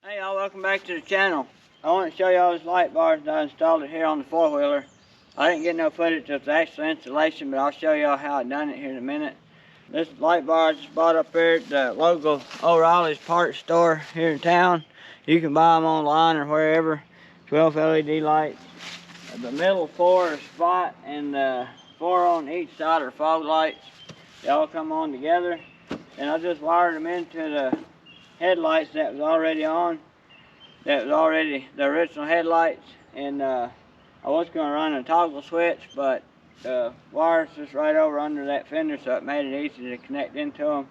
Hey y'all, welcome back to the channel. I want to show y'all this light bar that I installed it here on the four-wheeler. I didn't get no footage of the actual installation, but I'll show y'all how I done it here in a minute. This light bar I just bought up here at the local O'Reilly's parts store here in town. You can buy them online or wherever. 12 LED lights. The middle four are spot and four on each side are fog lights. They all come on together. And I just wired them into the headlights that was already on. That was already the original headlights. And I was going to run a toggle switch, but the wire's just right over under that fender, so it made it easy to connect into them.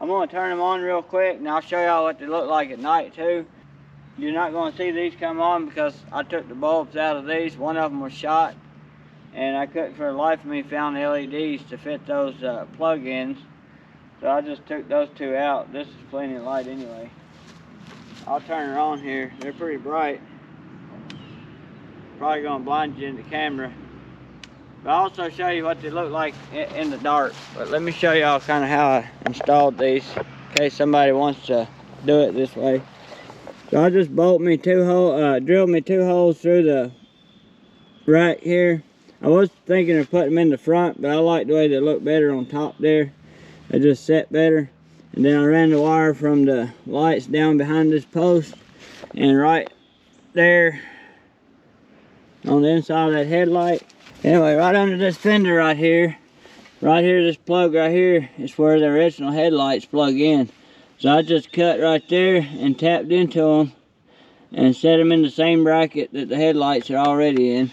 I'm going to turn them on real quick, and I'll show y'all what they look like at night too. You're not going to see these come on because I took the bulbs out of these. One of them was shot, and I couldn't for the life of me find the LEDs to fit those plug-ins. So I just took those two out. This is plenty of light anyway. I'll turn her on here. They're pretty bright. Probably gonna blind you in the camera. But I'll also show you what they look like in the dark. But let me show y'all kind of how I installed these in case somebody wants to do it this way. So I just drilled me two holes through the rack here. I was thinking of putting them in the front, but I like the way they look better on top there. They just set better. And then I ran the wire from the lights down behind this post and right there on the inside of that headlight. Anyway, right under this fender right here, this plug right here is where the original headlights plug in. So I just cut right there and tapped into them and set them in the same bracket that the headlights are already in.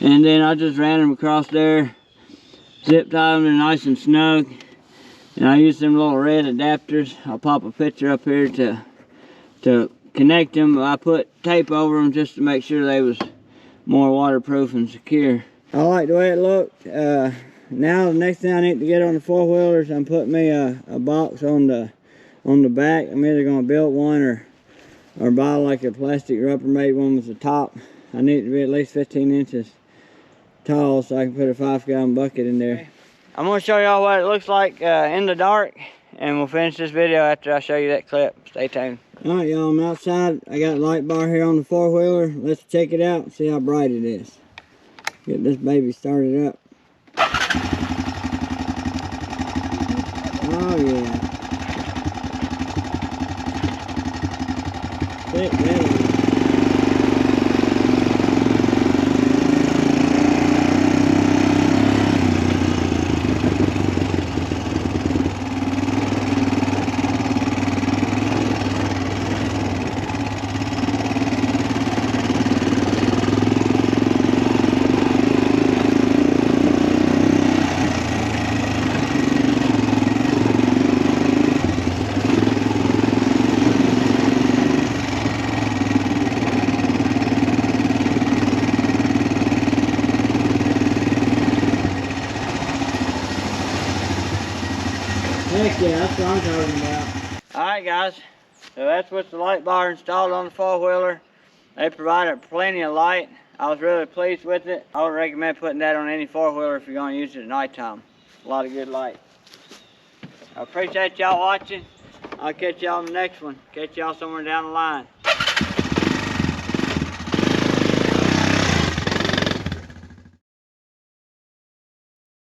And then I just ran them across there, zip tied them nice and snug. And I use them little red adapters. I'll pop a picture up here to connect them. I put tape over them just to make sure they was more waterproof and secure. I like the way it looked. Now the next thing I need to get on the four-wheelers, I'm putting me a box on the back. I'm either gonna build one or buy like a plastic Rubbermaid one with the top. I need it to be at least 15 inches tall so I can put a 5-gallon bucket in there. I'm going to show y'all what it looks like in the dark, and we'll finish this video after I show you that clip. Stay tuned. Alright y'all, I'm outside. I got a light bar here on the four-wheeler. Let's check it out and see how bright it is. Get this baby started up. Oh yeah. Thick baby. Heck yeah, that's what I'm talking about. Alright guys, so that's what's the light bar installed on the four-wheeler. They provided plenty of light. I was really pleased with it. I would recommend putting that on any four-wheeler if you're going to use it at nighttime. A lot of good light. I appreciate y'all watching. I'll catch y'all on the next one. Catch y'all somewhere down the line.